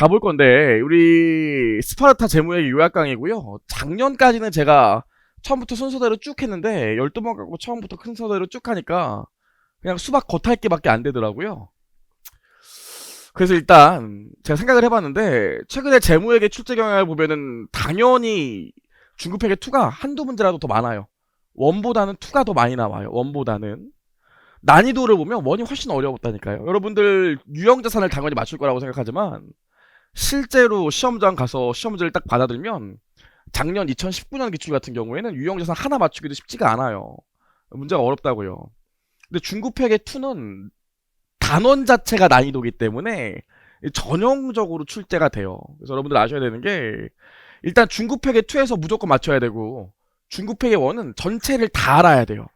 가볼 건데, 우리 스파르타 제무의 요약 강이고요. 작년까지는 제가 처음부터 순서대로 쭉 했는데 12번 가고 처음부터 큰 순서대로 쭉 하니까 그냥 수박 겉핥기밖에 안 되더라고요. 그래서 일단 제가 생각을 해봤는데, 최근에 제무에게 출제 경향을 보면은 당연히 중급회계 2가 한두 문제라도 더 많아요. 1보다는 2가 더 많이 나와요. 1보다는. 난이도를 보면 1이 훨씬 어려웠다니까요. 여러분들 유형자산을 당연히 맞출 거라고 생각하지만 실제로 시험장 가서 시험 문제를 딱 받아들면 작년 2019년 기출 같은 경우에는 유형자산 하나 맞추기도 쉽지가 않아요. 문제가 어렵다고요. 근데 중급회계 2는 단원 자체가 난이도기 때문에 전형적으로 출제가 돼요. 그래서 여러분들 아셔야 되는 게, 일단 중급회계 2에서 무조건 맞춰야 되고 중급회계 1은 전체를 다 알아야 돼요.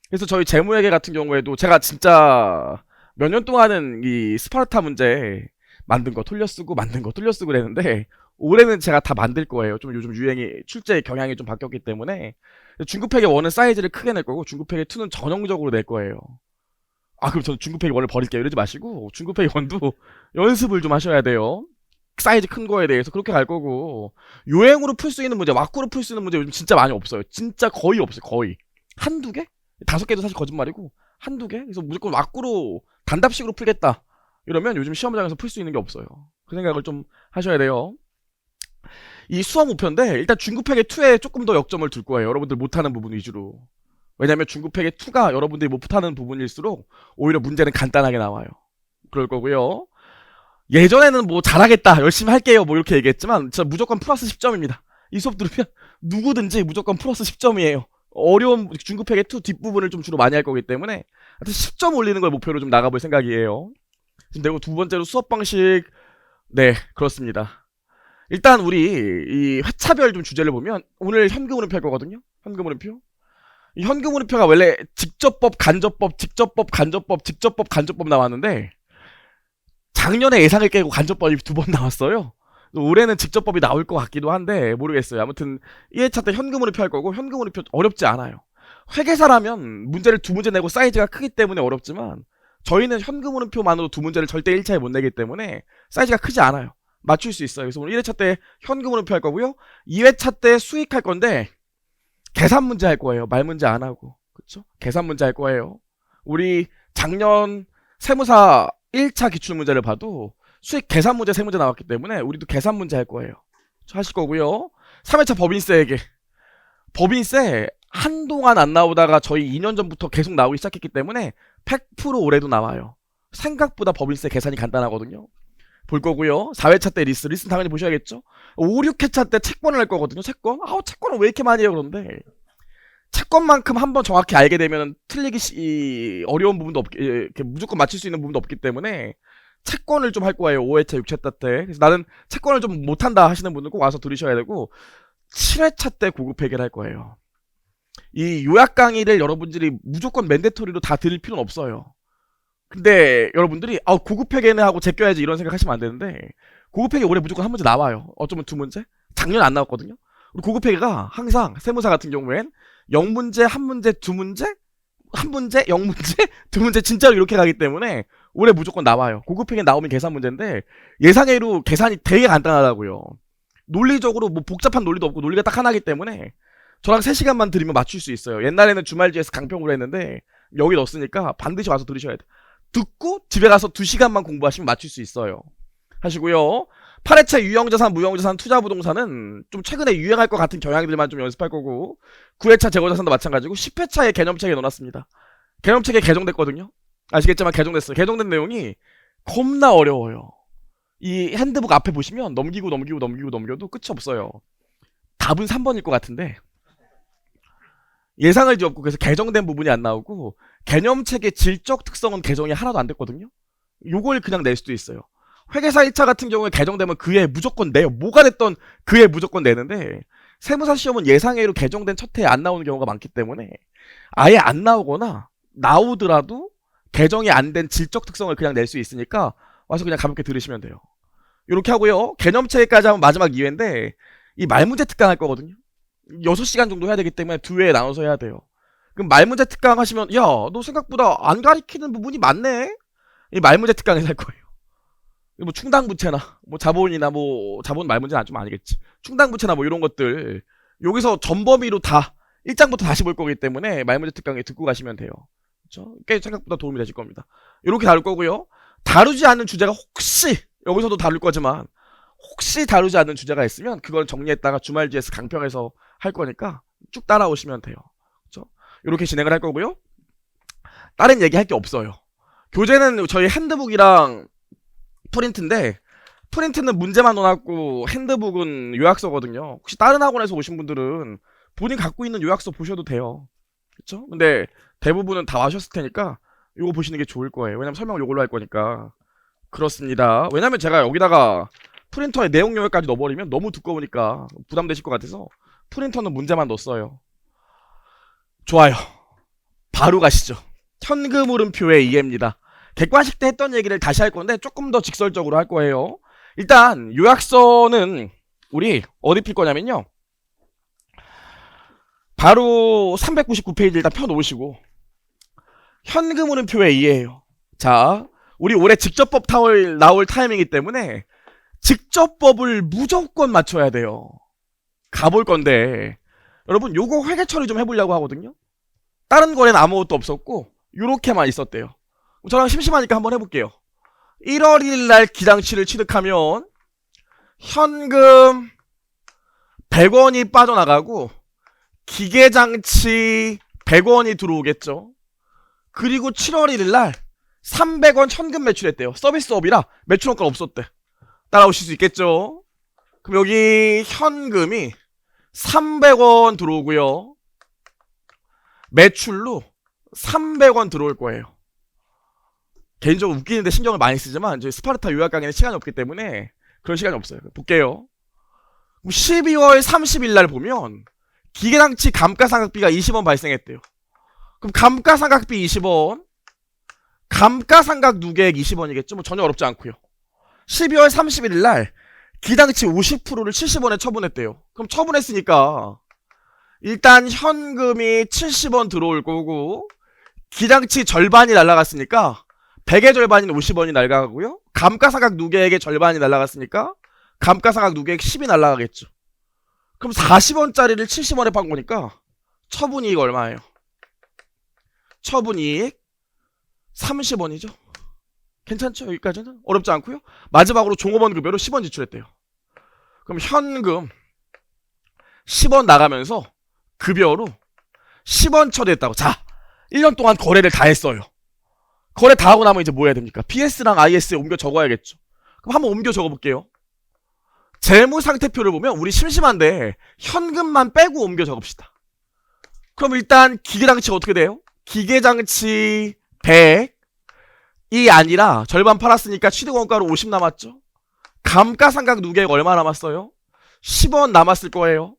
그래서 저희 재무회계 같은 경우에도 제가 진짜 몇 년 동안은 이 스파르타 문제 만든 거 돌려쓰고 만든 거 돌려쓰고 그랬는데, 올해는 제가 다 만들 거예요. 좀 요즘 유행이, 출제 경향이 좀 바뀌었기 때문에. 중급회계 1은 사이즈를 크게 낼 거고 중급회계 2는 전형적으로 낼 거예요. 아, 그럼 저는 중급회계 1을 버릴게요 이러지 마시고 중급회계 1도 연습을 좀 하셔야 돼요. 사이즈 큰 거에 대해서 그렇게 갈 거고, 요행으로 풀 수 있는 문제, 와꾸로 풀 수 있는 문제 요즘 진짜 많이 없어요. 진짜 거의 없어요. 거의 한두 개? 5개도 사실 거짓말이고 한두 개? 그래서 무조건 와꾸로 단답식으로 풀겠다 이러면 요즘 시험장에서 풀 수 있는 게 없어요. 그 생각을 좀 하셔야 돼요. 이 수학 목표인데, 일단 중급회계 2에 조금 더 역점을 둘 거예요. 여러분들 못하는 부분 위주로. 왜냐면 중급회계 2가 여러분들이 못하는 부분일수록 오히려 문제는 간단하게 나와요. 그럴 거고요. 예전에는 뭐 잘하겠다, 열심히 할게요 뭐 이렇게 얘기했지만 진짜 무조건 플러스 10점입니다. 이 수업 들으면 누구든지 무조건 플러스 10점이에요. 어려운 중급회계 2 뒷부분을 좀 주로 많이 할 거기 때문에 하여튼 10점 올리는 걸 목표로 좀 나가볼 생각이에요. 지금 그리고 두 번째로 수업 방식, 네 그렇습니다. 일단 우리 이 회차별 좀 주제를 보면 오늘 현금흐름표 할 거거든요. 현금흐름표. 이 현금흐름표가 원래 직접법, 간접법, 직접법, 간접법, 직접법, 간접법 나왔는데 작년에 예상을 깨고 간접법이 2번 나왔어요. 올해는 직접법이 나올 것 같기도 한데 모르겠어요. 아무튼 1회차 때 현금흐름표 할 거고, 현금흐름표 어렵지 않아요. 회계사라면 문제를 2문제 내고 사이즈가 크기 때문에 어렵지만 저희는 현금흐름표만으로 2문제를 절대 1차에 못 내기 때문에 사이즈가 크지 않아요. 맞출 수 있어요. 그래서 오늘 1회차 때 현금흐름표 할 거고요. 2회차 때 수익 할 건데 계산 문제 할 거예요. 말 문제 안 하고. 그쵸? 계산 문제 할 거예요. 우리 작년 세무사 1차 기출 문제를 봐도 수익 계산 문제 3문제 나왔기 때문에 우리도 계산 문제 할 거예요. 하실 거고요. 3회차 법인세에게. 법인세 한동안 안 나오다가 저희 2년 전부터 계속 나오기 시작했기 때문에 100% 올해도 나와요. 생각보다 법인세 계산이 간단하거든요. 볼 거고요. 4회차 때 리스는 당연히 보셔야겠죠. 5, 6회차 때 채권을 할 거거든요. 채권. 채권을 왜 이렇게 많이 해요 그런데. 채권만큼 한번 정확히 알게 되면 틀리기 어려운 부분도 이렇게 무조건 맞출 수 있는 부분도 없기 때문에 채권을 좀 할 거예요. 5회차, 6회차 때. 그래서 나는 채권을 좀 못한다 하시는 분들 꼭 와서 들으셔야 되고, 7회차 때 고급 회계를 할 거예요. 이 요약 강의를 여러분들이 무조건 맨데토리로 다 들을 필요는 없어요. 근데 여러분들이 고급 회계는 하고 제껴야지 이런 생각 하시면 안 되는데, 고급 회계 올해 무조건 한 문제 나와요. 어쩌면 2문제? 작년에 안 나왔거든요. 우리 고급 회계가 항상 세무사 같은 경우엔 0문제, 1문제, 2문제, 1문제, 0문제, 2문제 진짜로 이렇게 가기 때문에 올해 무조건 나와요. 고급 회계 나오면 계산 문제인데 예상외로 계산이 되게 간단하다고요. 논리적으로 뭐 복잡한 논리도 없고 논리가 딱 하나이기 때문에 저랑 3시간만 들으면 맞출 수 있어요. 옛날에는 주말지에서 강평으로 했는데 여기 넣었으니까 반드시 와서 들으셔야 돼요. 듣고 집에 가서 2시간만 공부하시면 맞출 수 있어요. 하시고요. 8회차 유형자산, 무형자산, 투자부동산은 좀 최근에 유행할 것 같은 경향들만 좀 연습할 거고, 9회차 재고자산도 마찬가지고 10회차에 개념책에 넣어놨습니다. 개념책에 개정됐거든요. 아시겠지만 개정됐어요. 개정된 내용이 겁나 어려워요. 이 핸드북 앞에 보시면 넘겨도 끝이 없어요. 답은 3번일 것 같은데 예상을 지었고, 그래서 개정된 부분이 안 나오고 개념책의 질적 특성은 개정이 하나도 안 됐거든요. 요걸 그냥 낼 수도 있어요. 회계사 1차 같은 경우에 개정되면 그해 무조건 내요. 뭐가 됐던 그해 무조건 내는데, 세무사 시험은 예상외로 개정된 첫 해에 안 나오는 경우가 많기 때문에 아예 안 나오거나 나오더라도 개정이 안 된 질적 특성을 그냥 낼 수 있으니까 와서 그냥 가볍게 들으시면 돼요. 이렇게 하고요. 개념체계까지 하면 마지막 2회인데 이 말문제 특강 할 거거든요. 6시간 정도 해야 되기 때문에 2회에 나눠서 해야 돼요. 그럼 말문제 특강 하시면, 야, 너 생각보다 안 가리키는 부분이 많네? 이 말문제 특강에서 할 거예요. 뭐 충당부채나 뭐 자본이나 뭐 자본 말문제는 좀 아니겠지. 충당부채나 뭐 이런 것들 여기서 전범위로 다 1장부터 다시 볼 거기 때문에 말문제 특강에 듣고 가시면 돼요. 그렇죠? 꽤 생각보다 도움이 되실 겁니다. 이렇게 다룰 거고요. 다루지 않는 주제가 혹시 여기서도 다룰 거지만 혹시 다루지 않는 주제가 있으면 그걸 정리했다가 주말 GS 강평에서 할 거니까 쭉 따라오시면 돼요. 그렇죠? 이렇게 진행을 할 거고요. 다른 얘기할 게 없어요. 교재는 저희 핸드북이랑 프린트인데 프린트는 문제만 넣어놨고 핸드북은 요약서거든요. 혹시 다른 학원에서 오신 분들은 본인 갖고 있는 요약서 보셔도 돼요. 그쵸? 근데 대부분은 다 와셨을 테니까 이거 보시는 게 좋을 거예요. 왜냐면 설명을 이걸로 할 거니까. 그렇습니다. 왜냐면 제가 여기다가 프린터에 내용 요약까지 넣어버리면 너무 두꺼우니까 부담되실 것 같아서 프린터는 문제만 넣었어요. 좋아요. 바로 가시죠. 현금 흐름표의 이해입니다. 객관식 때 했던 얘기를 다시 할 건데 조금 더 직설적으로 할 거예요. 일단 요약서는 우리 어디 필 거냐면요. 바로 399페이지 일단 펴놓으시고 현금 흐름표의 이해예요. 자, 우리 올해 직접법 나올 타임이기 때문에 직접법을 무조건 맞춰야 돼요. 가볼 건데 여러분 요거 회계 처리 좀 해보려고 하거든요. 다른 거래는 아무것도 없었고 요렇게만 있었대요. 저랑 심심하니까 한번 해볼게요. 1월 1일날 기장치를 취득하면 현금 100원이 빠져나가고 기계장치 100원이 들어오겠죠. 그리고 7월 1일날 300원 현금 매출했대요. 서비스업이라 매출원가 없었대. 따라오실 수 있겠죠. 그럼 여기 현금이 300원 들어오고요. 매출로 300원 들어올 거예요. 개인적으로 웃기는데 신경을 많이 쓰지만 저희 스파르타 요약 강의는 시간이 없기 때문에 그런 시간이 없어요. 볼게요. 12월 30일 날 보면 기계장치 감가상각비가 20원 발생했대요. 그럼 감가상각비 20원, 감가상각 누계액 20원이겠죠? 뭐 전혀 어렵지 않고요. 12월 31일 날 기장치 50%를 70원에 처분했대요. 그럼 처분했으니까 일단 현금이 70원 들어올 거고 기장치 절반이 날라갔으니까 100의 절반인 50원이 날아가고요. 감가상각 누계액의 절반이 날아갔으니까 감가상각 누계액 10이 날아가겠죠. 그럼 40원짜리를 70원에 판 거니까 처분이익 얼마예요? 처분이익 30원이죠. 괜찮죠? 여기까지는 어렵지 않고요. 마지막으로 종업원 급여로 10원 지출했대요. 그럼 현금 10원 나가면서 급여로 10원 처리했다고. 자, 1년 동안 거래를 다 했어요. 거래 다 하고 나면 이제 뭐 해야 됩니까? BS랑 IS에 옮겨 적어야겠죠. 그럼 한번 옮겨 적어볼게요. 재무상태표를 보면 우리 심심한데 현금만 빼고 옮겨 적읍시다. 그럼 일단 기계장치가 어떻게 돼요? 기계장치 100이 아니라 절반 팔았으니까 취득원가로 50 남았죠. 감가상각 누계액 얼마 남았어요? 10원 남았을 거예요.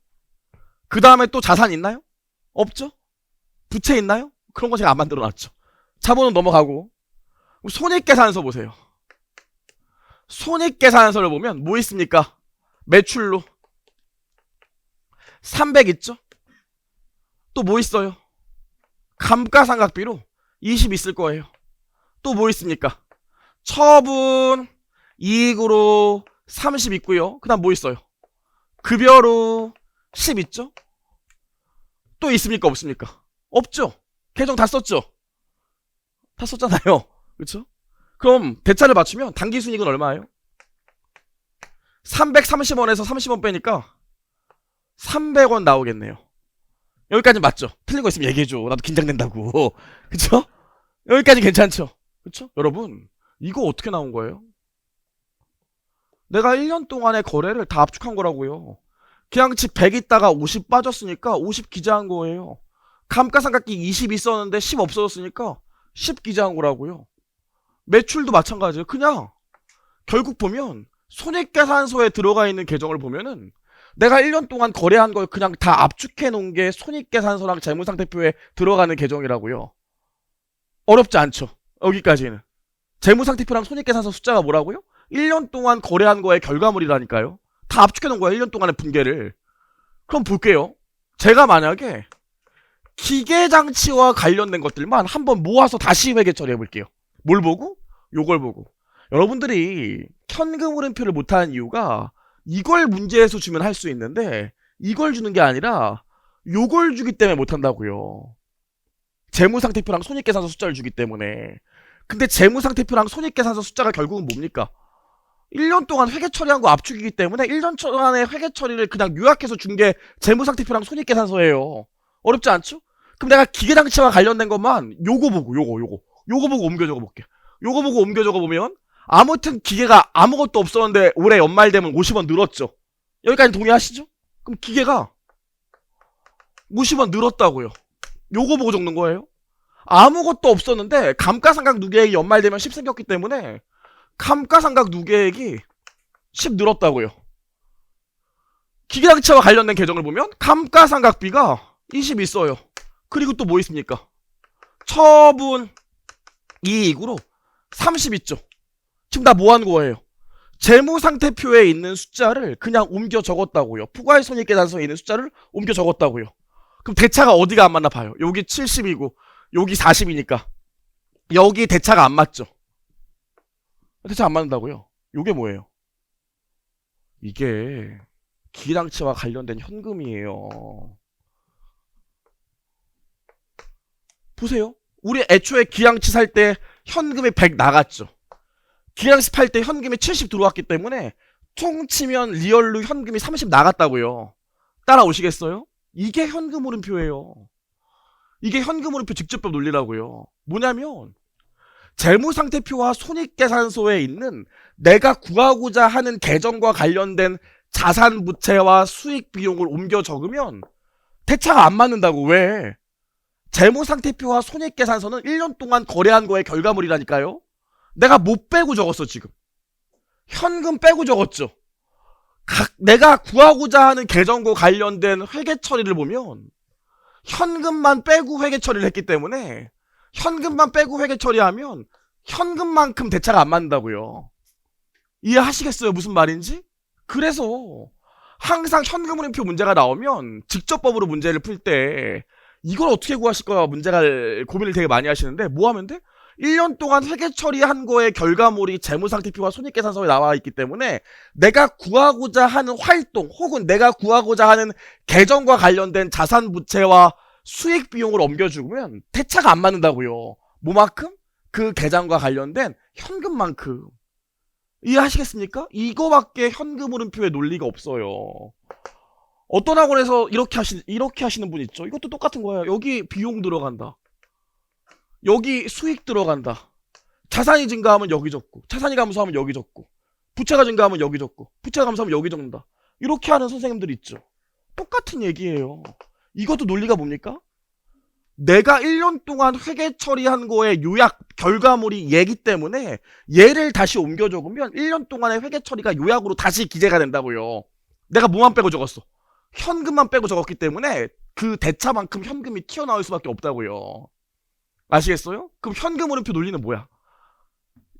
그 다음에 또 자산 있나요? 없죠? 부채 있나요? 그런 거 제가 안 만들어놨죠. 자본은 넘어가고 손익계산서 보세요. 손익계산서를 보면 뭐 있습니까? 매출로 300 있죠? 또 뭐 있어요? 감가상각비로 20 있을 거예요. 또 뭐 있습니까? 처분 이익으로 30 있고요. 그 다음 뭐 있어요? 급여로 10 있죠? 또 있습니까? 없습니까? 없죠? 계정 다 썼죠? 다 썼잖아요. 그쵸? 그럼 대차를 맞추면 당기순이익은 얼마예요? 330원에서 30원 빼니까 300원 나오겠네요. 여기까지 맞죠? 틀린 거 있으면 얘기해줘. 나도 긴장된다고. 그쵸? 여기까지 괜찮죠? 그쵸? 여러분 이거 어떻게 나온 거예요? 내가 1년 동안의 거래를 다 압축한 거라고요. 기장치 100 있다가 50 빠졌으니까 50 기재한 거예요. 감가상각비 20 있었는데 10 없어졌으니까 10 기재한 거라고요. 매출도 마찬가지예요. 그냥 결국 보면 손익계산서에 들어가 있는 계정을 보면은 내가 1년 동안 거래한 걸 그냥 다 압축해 놓은 게 손익계산서랑 재무상태표에 들어가는 계정이라고요. 어렵지 않죠? 여기까지는. 재무상태표랑 손익계산서 숫자가 뭐라고요? 1년 동안 거래한 거의 결과물이라니까요. 다 압축해 놓은 거야, 1년 동안의 분계를. 그럼 볼게요. 제가 만약에 기계장치와 관련된 것들만 한번 모아서 다시 회계 처리해 볼게요. 뭘 보고? 요걸 보고. 여러분들이 현금 흐름표를 못하는 이유가 이걸 문제에서 주면 할 수 있는데 이걸 주는 게 아니라 요걸 주기 때문에 못한다고요. 재무상태표랑 손익계산서 숫자를 주기 때문에. 근데 재무상태표랑 손익계산서 숫자가 결국은 뭡니까? 1년 동안 회계 처리한 거 압축이기 때문에 1년 동안의 회계 처리를 그냥 요약해서 준 게 재무상태표랑 손익계산서예요. 어렵지 않죠? 그럼 내가 기계장치와 관련된 것만 요거 보고 요거 보고 옮겨 적어볼게. 요거 보고 옮겨 적어보면 아무튼 기계가 아무것도 없었는데 올해 연말 되면 50원 늘었죠. 여기까지 동의하시죠? 그럼 기계가 50원 늘었다고요. 요거 보고 적는 거예요. 아무것도 없었는데 감가상각 누계액이 연말 되면 10 생겼기 때문에 감가상각 누계액이 10 늘었다고요. 기계장치와 관련된 계정을 보면 감가상각비가 20 있어요. 그리고 또 뭐 있습니까? 처분 이익으로 30 있죠. 지금 다 뭐 하는 거예요? 재무상태표에 있는 숫자를 그냥 옮겨 적었다고요. 부가액손익계산서에 있는 숫자를 옮겨 적었다고요. 그럼 대차가 어디가 안 맞나 봐요. 여기 70이고 여기 40이니까 여기 대차가 안 맞죠. 대차 안 맞는다고요. 이게 뭐예요? 이게 기계장치와 관련된 현금이에요. 보세요. 우리 애초에 기장치 살 때 현금이 100 나갔죠. 기장치 팔 때 현금이 70 들어왔기 때문에 총 치면 리얼로 현금이 30 나갔다고요. 따라오시겠어요? 이게 현금 흐름표예요. 이게 현금 흐름표 직접법 논리라고요. 뭐냐면 재무상태표와 손익계산서에 있는 내가 구하고자 하는 계정과 관련된 자산 부채와 수익 비용을 옮겨 적으면 대차가 안 맞는다고. 왜? 재무상태표와 손익계산서는 1년 동안 거래한 거의 결과물이라니까요. 내가 못 빼고 적었어. 지금 현금 빼고 적었죠. 내가 구하고자 하는 계정과 관련된 회계 처리를 보면 현금만 빼고 회계 처리를 했기 때문에 현금만 빼고 회계 처리하면 현금만큼 대차가 안 맞는다고요. 이해하시겠어요? 무슨 말인지? 그래서 항상 현금 흐름표 문제가 나오면 직접법으로 문제를 풀 때 이걸 어떻게 구하실 거야 문제가 고민을 되게 많이 하시는데 뭐 하면 돼? 1년 동안 회계 처리한 거의 결과물이 재무상태표와 손익계산서에 나와 있기 때문에 내가 구하고자 하는 활동 혹은 내가 구하고자 하는 계정과 관련된 자산 부채와 수익 비용을 옮겨주면 대차가 안 맞는다고요. 뭐만큼? 그 계장과 관련된 현금만큼. 이해하시겠습니까? 이거밖에 현금 흐름표의 논리가 없어요. 어떤 학원에서 이렇게 하시는 분 있죠. 이것도 똑같은 거예요. 여기 비용 들어간다. 여기 수익 들어간다. 자산이 증가하면 여기 적고, 자산이 감소하면 여기 적고, 부채가 증가하면 여기 적고, 부채가 감소하면 여기 적는다. 이렇게 하는 선생님들이 있죠. 똑같은 얘기예요. 이것도 논리가 뭡니까? 내가 1년 동안 회계 처리한 거에 요약 결과물이 얘기 때문에 얘를 다시 옮겨 적으면 1년 동안의 회계 처리가 요약으로 다시 기재가 된다고요. 내가 뭐만 빼고 적었어? 현금만 빼고 적었기 때문에 그 대차만큼 현금이 튀어나올 수밖에 없다고요. 아시겠어요? 그럼 현금 흐름표 논리는 뭐야?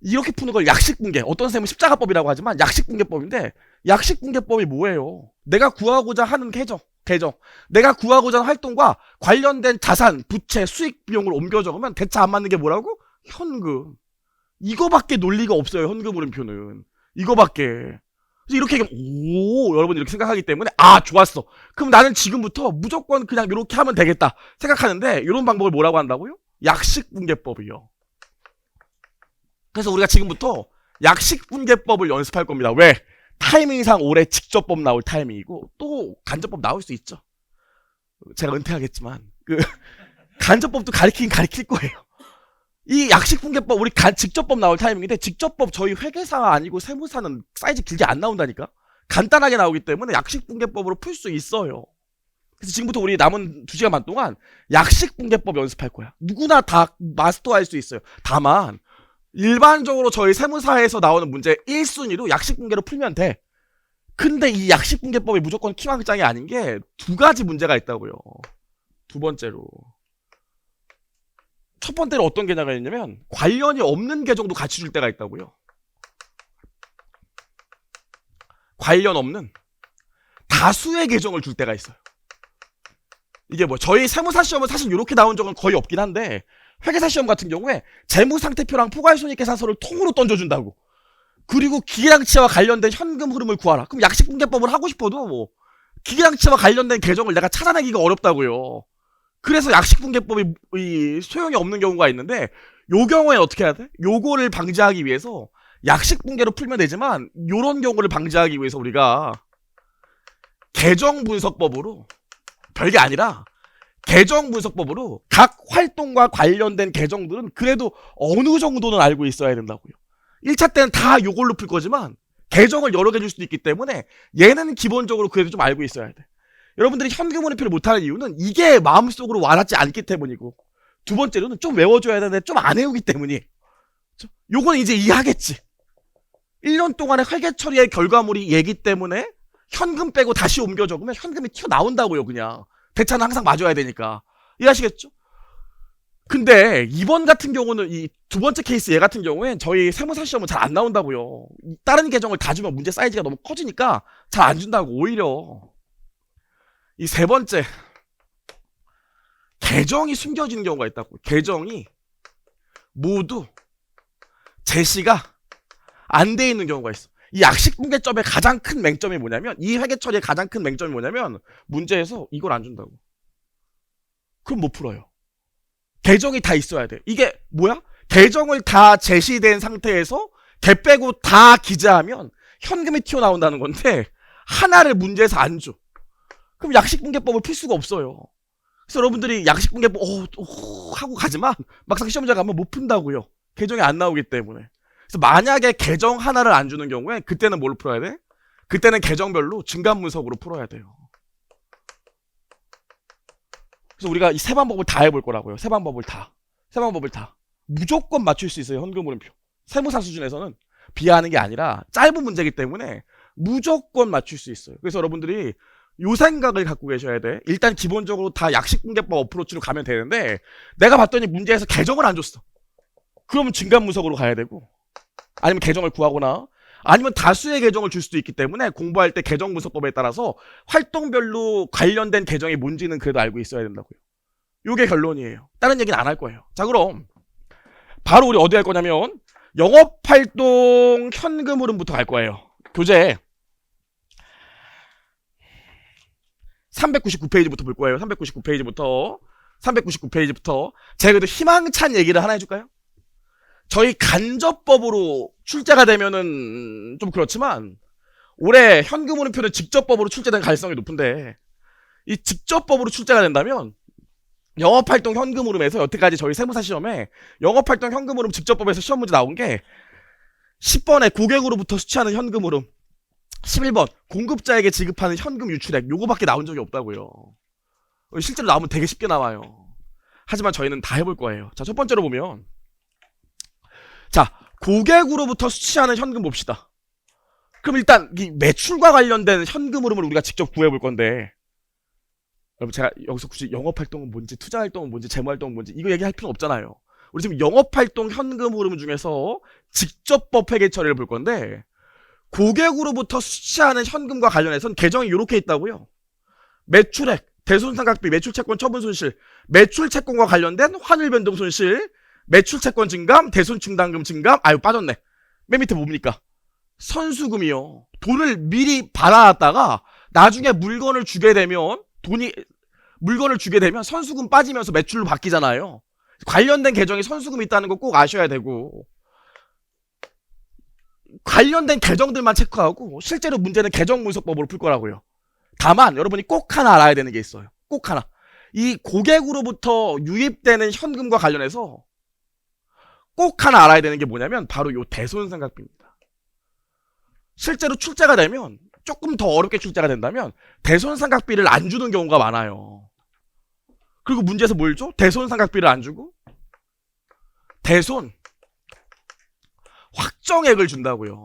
이렇게 푸는 걸 약식분계, 어떤 선생님은 십자가법이라고 하지만 약식분계법인데, 약식분계법이 뭐예요? 내가 구하고자 하는 계정, 내가 구하고자 하는 활동과 관련된 자산, 부채, 수익 비용을 옮겨 적으면 대차 안 맞는 게 뭐라고? 현금. 이거밖에 논리가 없어요. 현금 흐름표는 이거밖에. 그래서 이렇게 얘기하면 오, 여러분 이렇게 생각하기 때문에 아 좋았어. 그럼 나는 지금부터 무조건 그냥 이렇게 하면 되겠다 생각하는데, 이런 방법을 뭐라고 한다고요? 약식분계법이요. 그래서 우리가 지금부터 약식분계법을 연습할 겁니다. 왜? 타이밍상 올해 직접법 나올 타이밍이고 또 간접법 나올 수 있죠. 제가 은퇴하겠지만 그 간접법도 가르칠 거예요. 이 약식분계법 우리 직접법 나올 타이밍인데, 직접법 저희 회계사 아니고 세무사는 사이즈 길게 안 나온다니까. 간단하게 나오기 때문에 약식분계법으로 풀 수 있어요. 그래서 지금부터 우리 남은 2시간 반 동안 약식분계법 연습할 거야. 누구나 다 마스터할 수 있어요. 다만 일반적으로 저희 세무사에서 나오는 문제 1순위로 약식분계로 풀면 돼. 근데 이 약식분계법이 무조건 키왕짱이 아닌 게 2가지 문제가 있다고요. 두 번째로, 첫 번째로 어떤 개념가 있냐면 관련이 없는 계정도 같이 줄 때가 있다고요. 관련 없는 다수의 계정을 줄 때가 있어요. 이게 뭐 저희 세무사 시험은 사실 이렇게 나온 적은 거의 없긴 한데, 회계사 시험 같은 경우에 재무상태표랑 포괄손익계산서를 통으로 던져준다고. 그리고 기계장치와 관련된 현금 흐름을 구하라. 그럼 약식분개법을 하고 싶어도 기계장치와 관련된 계정을 내가 찾아내기가 어렵다고요. 그래서 약식분개법이 소용이 없는 경우가 있는데, 요 경우에 어떻게 해야 돼? 요거를 방지하기 위해서 약식분개로 풀면 되지만, 요런 경우를 방지하기 위해서 우리가 계정분석법으로, 별게 아니라 계정분석법으로 각 활동과 관련된 계정들은 그래도 어느 정도는 알고 있어야 된다고요. 1차 때는 다 요걸로 풀 거지만 계정을 여러 개 줄 수도 있기 때문에 얘는 기본적으로 그래도 좀 알고 있어야 돼. 여러분들이 현금 흐름표를 못하는 이유는 이게 마음속으로 와닿지 않기 때문이고, 두 번째로는 좀 외워줘야 되는데 좀 안 외우기 때문이. 요건 이제 이해하겠지. 1년 동안의 회계 처리의 결과물이 얘기 때문에 현금 빼고 다시 옮겨 적으면 현금이 튀어나온다고요. 그냥 대차는 항상 맞아야 되니까. 이해하시겠죠? 근데 이번 같은 경우는, 이 두 번째 케이스 얘 같은 경우엔 저희 세무사 시험은 잘 안 나온다고요. 다른 계정을 다 주면 문제 사이즈가 너무 커지니까 잘 안 준다고. 오히려 이 세 번째, 계정이 숨겨지는 경우가 있다고. 계정이 모두 제시가 안 돼 있는 경우가 있어. 이 약식분개점의 가장 큰 맹점이 뭐냐면, 이 회계 처리의 가장 큰 맹점이 뭐냐면, 문제에서 이걸 안 준다고. 그럼 못 풀어요. 계정이 다 있어야 돼. 이게 뭐야? 계정을 다 제시된 상태에서 개 빼고 다 기재하면 현금이 튀어나온다는 건데, 하나를 문제에서 안 줘. 그럼 약식분개법을 풀 수가 없어요. 그래서 여러분들이 약식분개법 하고 가지만 막상 시험장 가면 못 푼다고요. 계정이 안 나오기 때문에. 그래서 만약에 계정 하나를 안 주는 경우에 그때는 뭘 풀어야 돼? 그때는 계정별로 증감분석으로 풀어야 돼요. 그래서 우리가 이 세 방법을 다 해볼 거라고요. 세 방법을 다. 무조건 맞출 수 있어요. 현금 흐름표. 세무사 수준에서는 비하하는 게 아니라 짧은 문제이기 때문에 무조건 맞출 수 있어요. 그래서 여러분들이 요 생각을 갖고 계셔야 돼. 일단 기본적으로 다 약식분개법 어프로치로 가면 되는데, 내가 봤더니 문제에서 계정을 안 줬어. 그러면 증감분석으로 가야 되고, 아니면 계정을 구하거나, 아니면 다수의 계정을 줄 수도 있기 때문에 공부할 때 계정분석법에 따라서 활동별로 관련된 계정이 뭔지는 그래도 알고 있어야 된다고요. 요게 결론이에요. 다른 얘기는 안 할 거예요. 자, 그럼 바로 우리 어디 할 거냐면 영업활동 현금 흐름부터 갈 거예요. 교재 399페이지부터 볼 거예요. 399페이지부터 제가 그래도 희망찬 얘기를 하나 해줄까요? 저희 간접법으로 출제가 되면은 좀 그렇지만, 올해 현금 흐름표는 직접법으로 출제된 가능성이 높은데, 이 직접법으로 출제가 된다면 영업활동 현금 흐름에서 여태까지 저희 세무사 시험에 영업활동 현금 흐름 직접법에서 시험 문제 나온 게 10번에 고객으로부터 수취하는 현금 흐름, 11번 공급자에게 지급하는 현금 유출액, 요거밖에 나온 적이 없다고요. 실제로 나오면 되게 쉽게 나와요. 하지만 저희는 다 해볼 거예요. 자, 첫 번째로 보면, 자, 고객으로부터 수취하는 현금 봅시다. 그럼 일단 이 매출과 관련된 현금 흐름을 우리가 직접 구해볼 건데, 여러분 제가 여기서 굳이 영업활동은 뭔지, 투자활동은 뭔지, 재무활동은 뭔지 이거 얘기할 필요는 없잖아요. 우리 지금 영업활동 현금 흐름 중에서 직접법 회계 처리를 볼 건데, 고객으로부터 수취하는 현금과 관련해서는 계정이 이렇게 있다고요. 매출액, 대손상각비, 매출채권 처분 손실, 매출채권과 관련된 환율 변동 손실, 매출채권 증감, 대손충당금 증감. 아유, 빠졌네. 맨 밑에 뭡니까? 선수금이요. 돈을 미리 받아놨다가 나중에 물건을 주게 되면 선수금 빠지면서 매출로 바뀌잖아요. 관련된 계정에 선수금이 있다는 거 꼭 아셔야 되고, 관련된 계정들만 체크하고 실제로 문제는 계정분석법으로 풀 거라고요. 다만 여러분이 꼭 하나 알아야 되는 게 있어요. 꼭 하나. 이 고객으로부터 유입되는 현금과 관련해서 꼭 하나 알아야 되는 게 뭐냐면 바로 요 대손상각비입니다. 실제로 출제가 되면, 조금 더 어렵게 출제가 된다면 대손상각비를 안 주는 경우가 많아요. 그리고 문제에서 뭘 줘? 대손상각비를 안 주고 대손 확정액을 준다고요.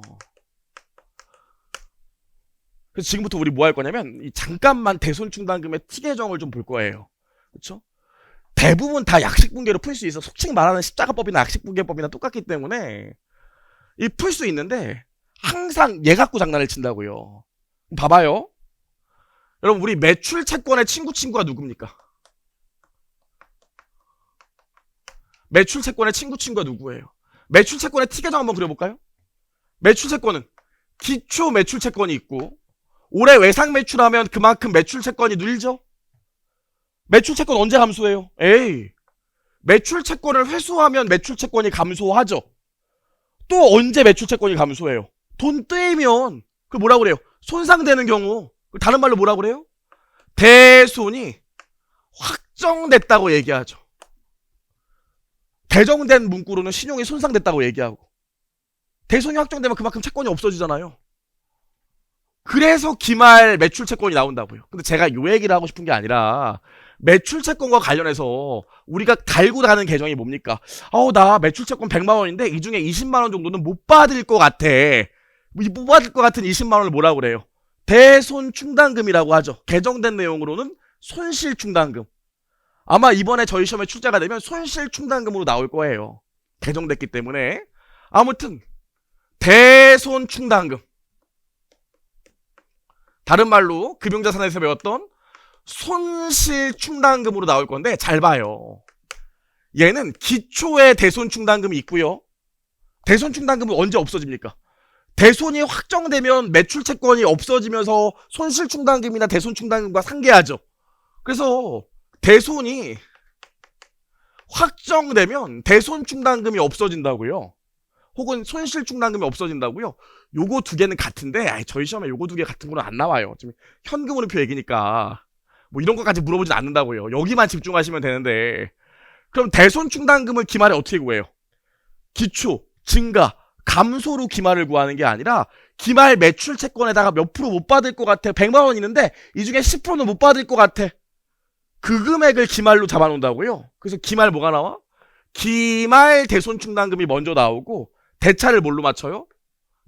그래서 지금부터 우리 뭐 할 거냐면, 잠깐만 대손충당금의 T계정을 좀 볼 거예요. 그렇죠? 대부분 다 약식분개로 풀 수 있어. 속칭 말하는 십자가법이나 약식분개법이나 똑같기 때문에 이 풀 수 있는데, 항상 얘 갖고 장난을 친다고요. 봐봐요. 여러분, 우리 매출 채권의 친구가 누굽니까? 매출 채권의 친구가 누구예요? 매출 채권의 T계정 한번 그려볼까요? 매출채권은 기초 매출채권이 있고 올해 외상 매출하면 그만큼 매출채권이 늘죠. 매출채권 언제 감소해요? 에이, 매출채권을 회수하면 매출채권이 감소하죠. 또 언제 매출채권이 감소해요? 돈 떼이면 그 뭐라고 그래요? 손상되는 경우. 다른 말로 뭐라고 그래요? 대손이 확정됐다고 얘기하죠. 대정된 문구로는 신용이 손상됐다고 얘기하고, 대손이 확정되면 그만큼 채권이 없어지잖아요. 그래서 기말 매출 채권이 나온다고요. 근데 제가 요 얘기를 하고 싶은 게 아니라 매출 채권과 관련해서 우리가 달고 가는 계정이 뭡니까? 나 매출 채권 100만 원인데 이 중에 20만 원 정도는 못 받을 것 같아. 못 받을 것 같은 20만 원을 뭐라고 그래요? 대손 충당금이라고 하죠. 개정된 내용으로는 손실 충당금. 아마 이번에 저희 시험에 출제가 되면 손실 충당금으로 나올 거예요. 개정됐기 때문에. 아무튼 대손 충당금. 다른 말로 금융자산에서 배웠던 손실 충당금으로 나올 건데 잘 봐요. 얘는 기초의 대손 충당금이 있고요. 대손 충당금은 언제 없어집니까? 대손이 확정되면 매출 채권이 없어지면서 손실 충당금이나 대손 충당금과 상계하죠. 그래서 대손이 확정되면 대손 충당금이 없어진다고요. 혹은 손실 충당금이 없어진다고요. 요거 두 개는 같은데 저희 시험에 요거 두 개 같은 거는 안 나와요. 지금 현금흐름표 얘기니까 뭐 이런 것까지 물어보진 않는다고요. 여기만 집중하시면 되는데, 그럼 대손 충당금을 기말에 어떻게 구해요? 기초, 증가, 감소로 기말을 구하는 게 아니라 기말 매출 채권에다가 몇 프로 못 받을 것 같아. 100만 원 있는데 이 중에 10%는 못 받을 것 같아. 그 금액을 기말로 잡아놓는다고요. 그래서 기말 뭐가 나와? 기말 대손 충당금이 먼저 나오고 대차를 뭘로 맞춰요?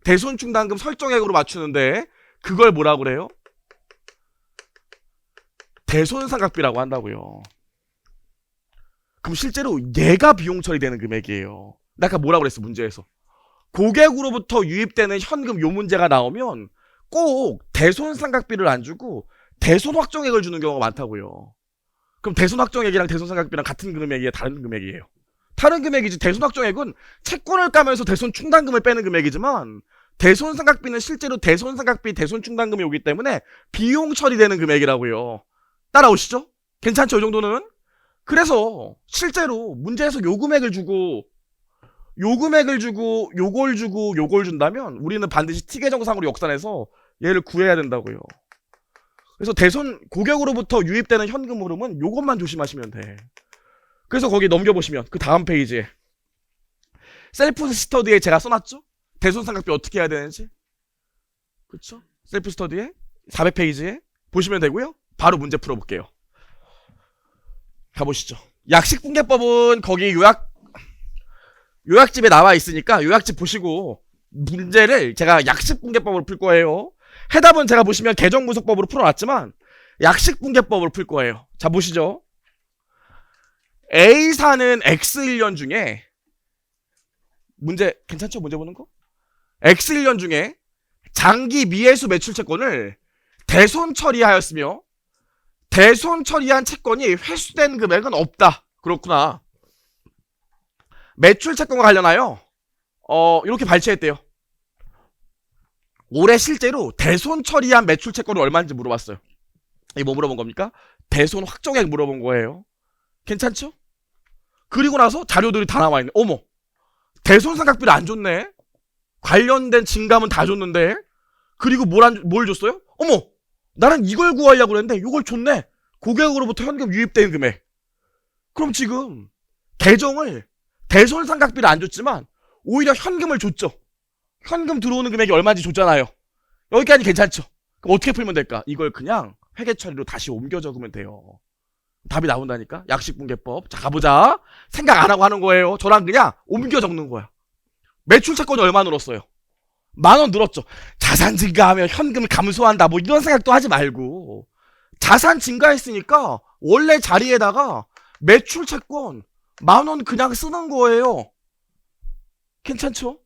대손 충당금 설정액으로 맞추는데 그걸 뭐라고 그래요? 대손상각비라고 한다고요. 그럼 실제로 얘가 비용 처리되는 금액이에요. 나 아까 뭐라고 그랬어 문제에서. 고객으로부터 유입되는 현금 요 문제가 나오면 꼭 대손상각비를 안 주고 대손 확정액을 주는 경우가 많다고요. 그럼 대손 확정액이랑 대손상각비랑 같은 금액이에요? 다른 금액이에요? 다른 금액이지. 대손 확정액은 채권을 까면서 대손 충당금을 빼는 금액이지만 대손상각비는 실제로 대손상각비 대손 충당금이 오기 때문에 비용 처리되는 금액이라고요. 따라오시죠? 괜찮죠? 이 정도는? 그래서 실제로 문제에서 요 금액을 주고 요걸 준다면 우리는 반드시 T계정상으로 역산해서 얘를 구해야 된다고요. 그래서 대손 고객으로부터 유입되는 현금 흐름은 요것만 조심하시면 돼. 그래서 거기 넘겨보시면 그 다음 페이지에 셀프 스터디에 제가 써놨죠? 대손상각비 어떻게 해야 되는지. 그쵸? 셀프 스터디에 400페이지에 보시면 되고요. 바로 문제 풀어볼게요. 가보시죠. 약식분계법은 거기 요약집에 나와 있으니까 요약집 보시고 문제를 제가 약식분계법으로 풀 거예요. 해답은 제가 보시면 계정분석법으로 풀어놨지만 약식분계법으로 풀 거예요. 자 보시죠. A사는 X1년 중에 문제 괜찮죠? 문제 보는 거? X1년 중에 장기 미해수 매출 채권을 대손 처리하였으며 대손 처리한 채권이 회수된 금액은 없다. 그렇구나. 매출 채권과 관련하여 이렇게 발췌했대요. 올해 실제로 대손 처리한 매출 채권이 얼마인지 물어봤어요. 이게 뭐 물어본 겁니까? 대손 확정액 물어본 거예요. 괜찮죠? 그리고 나서 자료들이 다 나와있네. 어머, 대손 상각비를 안 줬네. 관련된 증감은 다 줬는데. 그리고 뭘 줬어요? 어머, 나는 이걸 구하려고 그랬는데 이걸 줬네. 고객으로부터 현금 유입된 금액. 그럼 지금 계정을 대손 상각비를 안 줬지만 오히려 현금을 줬죠. 현금 들어오는 금액이 얼마인지 줬잖아요. 여기까지 괜찮죠? 그럼 어떻게 풀면 될까? 이걸 그냥 회계 처리로 다시 옮겨 적으면 돼요. 답이 나온다니까? 약식분계법. 자, 가보자. 생각 안 하고 하는 거예요. 저랑 그냥 옮겨 적는 거야. 매출 채권이 얼마 늘었어요? 10,000원 늘었죠. 자산 증가하면 현금이 감소한다. 뭐 이런 생각도 하지 말고 자산 증가했으니까 원래 자리에다가 매출 채권 10,000원 그냥 쓰는 거예요. 괜찮죠?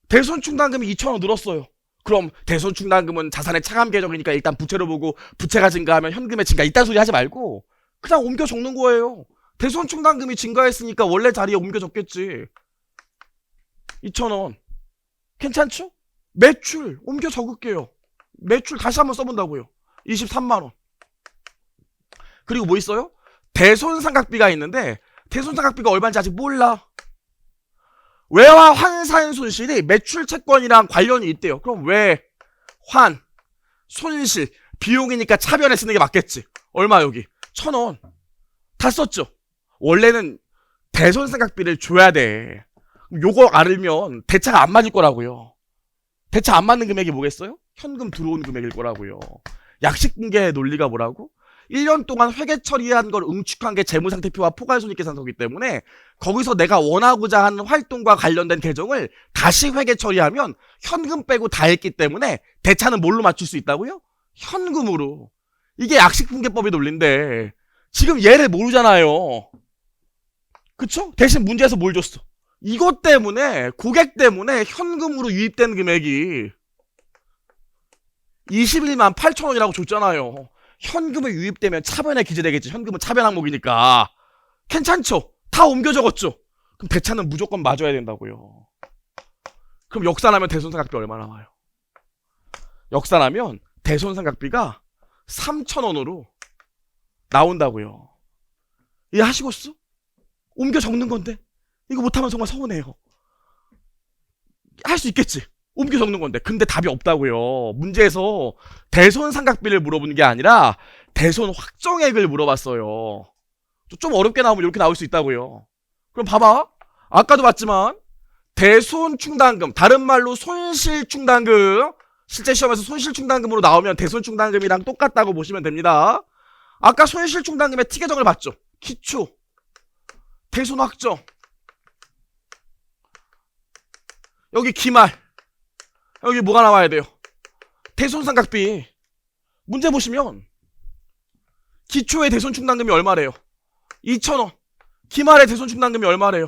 대손 충당금이 2,000원 늘었어요. 그럼 대손 충당금은 자산의 차감 계정이니까 일단 부채로 보고 부채가 증가하면 현금의 증가 이딴 소리 하지 말고 그냥 옮겨 적는 거예요. 대손 충당금이 증가했으니까 원래 자리에 옮겨 적겠지. 2,000원. 괜찮죠? 매출 옮겨 적을게요. 매출 다시 한번 써본다고요. 23만원. 그리고 뭐 있어요? 대손상각비가 있는데 대손상각비가 얼마인지 아직 몰라. 외화 환산 손실이 매출 채권이랑 관련이 있대요. 그럼 외, 환, 손실, 비용이니까 차변에 쓰는 게 맞겠지. 얼마 여기? 1,000원. 다 썼죠. 원래는 대손상각비를 줘야 돼. 요거 알면 대차가 안 맞을 거라고요. 대차 안 맞는 금액이 뭐겠어요? 현금 들어온 금액일 거라고요. 약식분계 논리가 뭐라고? 1년 동안 회계 처리한 걸 응축한 게 재무상태표와 포괄손익계산서이기 때문에 거기서 내가 원하고자 하는 활동과 관련된 계정을 다시 회계 처리하면 현금 빼고 다 했기 때문에 대차는 뭘로 맞출 수 있다고요? 현금으로. 이게 약식분계법의 논리인데 지금 얘를 모르잖아요. 그쵸? 대신 문제에서 뭘 줬어? 이것 때문에 고객 때문에 현금으로 유입된 금액이 21만 8천원이라고 줬잖아요. 현금을 유입되면 차변에 기재되겠지. 현금은 차변 항목이니까. 괜찮죠? 다 옮겨 적었죠? 그럼 대차는 무조건 맞아야 된다고요. 그럼 역산하면 대손상각비 얼마 나와요? 역산하면 대손상각비가 3,000원으로 나온다고요. 이해하시겠어? 옮겨 적는 건데 이거 못하면 정말 서운해요. 할 수 있겠지. 옮겨 적는 건데. 근데 답이 없다고요. 문제에서 대손상각비를 물어보는 게 아니라 대손 확정액을 물어봤어요. 좀 어렵게 나오면 이렇게 나올 수 있다고요. 그럼 봐봐. 아까도 봤지만 대손충당금, 다른 말로 손실충당금, 실제 시험에서 손실충당금으로 나오면 대손충당금이랑 똑같다고 보시면 됩니다. 아까 손실충당금의 T계정을 봤죠. 기초, 대손확정, 여기 기말, 여기 뭐가 나와야 돼요? 대손상각비. 문제 보시면 기초의 대손충당금이 얼마래요? 2,000원. 기말의 대손충당금이 얼마래요?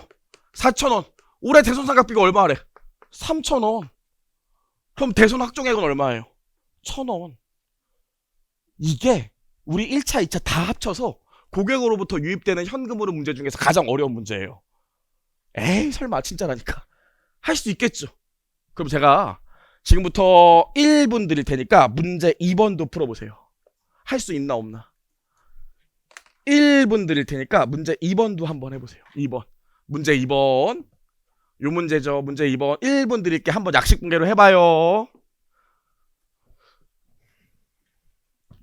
4,000원. 올해 대손상각비가 얼마래? 3,000원. 그럼 대손확정액은 얼마예요? 1,000원. 이게 우리 1차, 2차 다 합쳐서 고객으로부터 유입되는 현금으로 문제 중에서 가장 어려운 문제예요. 에이 설마 진짜라니까. 할 수 있겠죠. 그럼 제가 지금부터 1분 드릴 테니까 문제 2번도 풀어보세요. 할 수 있나 없나. 1분 드릴 테니까 문제 2번도 한번 해보세요. 2번. 문제 2번. 요 문제죠. 문제 2번. 1분 드릴게. 한번 약식분계로 해봐요.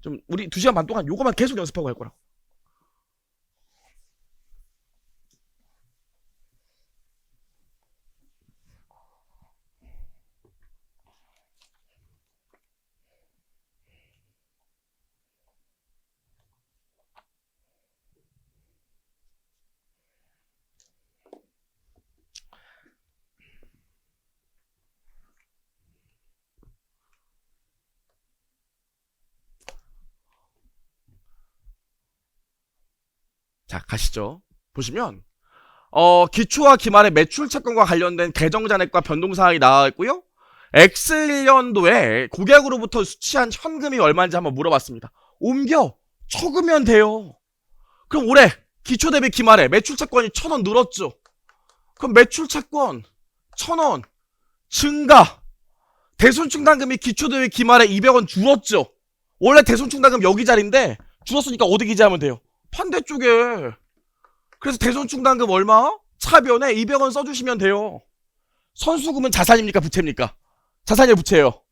좀 우리 2시간 반 동안 요거만 계속 연습하고 갈 거라. 자, 가시죠. 보시면 기초와 기말의 매출 채권과 관련된 계정잔액과 변동사항이 나와 있고요. X1년도에 고객으로부터 수취한 현금이 얼마인지 한번 물어봤습니다. 옮겨 적으면 돼요. 그럼 올해 기초 대비 기말에 매출 채권이 1,000원 늘었죠. 그럼 매출 채권 1,000원 증가. 대손충당금이 기초 대비 기말에 200원 줄었죠. 원래 대손충당금 여기 자리인데 줄었으니까 어디 기재하면 돼요? 반대쪽에. 그래서 대손충당금 얼마? 차변에 200원 써주시면 돼요. 선수금은 자산입니까 부채입니까? 자산이에요 부채예요?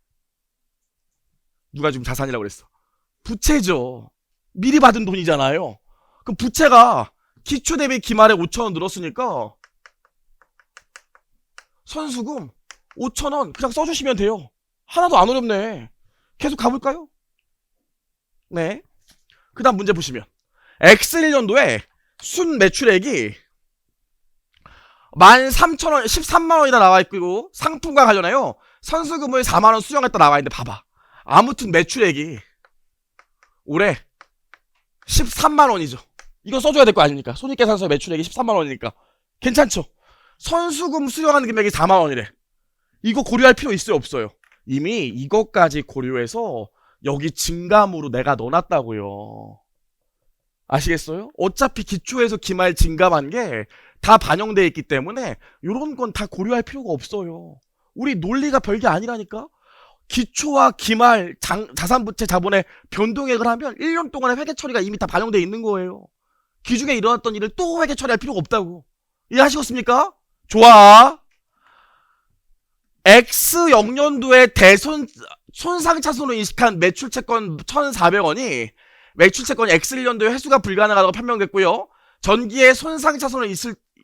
누가 지금 자산이라고 그랬어? 부채죠. 미리 받은 돈이잖아요. 그럼 부채가 기초 대비 기말에 5,000원 늘었으니까 선수금 5,000원 그냥 써주시면 돼요. 하나도 안 어렵네. 계속 가볼까요? 네. 그 다음 문제 보시면 X1년도에 순 매출액이 13,000원, 13만원이나 나와있고 상품과 관련하여 선수금을 4만원 수령했다 나와있는데 봐봐. 아무튼 매출액이 올해 13만원이죠. 이거 써줘야 될 거 아닙니까? 손익계산서 매출액이 13만원이니까 괜찮죠? 선수금 수령하는 금액이 4만원이래. 이거 고려할 필요 있어요 없어요? 이미 이것까지 고려해서 여기 증감으로 내가 넣어놨다고요. 아시겠어요? 어차피 기초에서 기말 증감한 게 다 반영되어 있기 때문에 이런 건 다 고려할 필요가 없어요. 우리 논리가 별게 아니라니까. 기초와 기말 자산부채 자본의 변동액을 하면 1년 동안의 회계 처리가 이미 다 반영되어 있는 거예요. 기중에 일어났던 일을 또 회계 처리할 필요가 없다고. 이해하시겠습니까? 좋아. X0년도에 손상차손으로 인식한 매출채권 1,400원이 매출채권이 X1년도에 회수가 불가능하다고 판명됐고요. 전기에 손상차손으로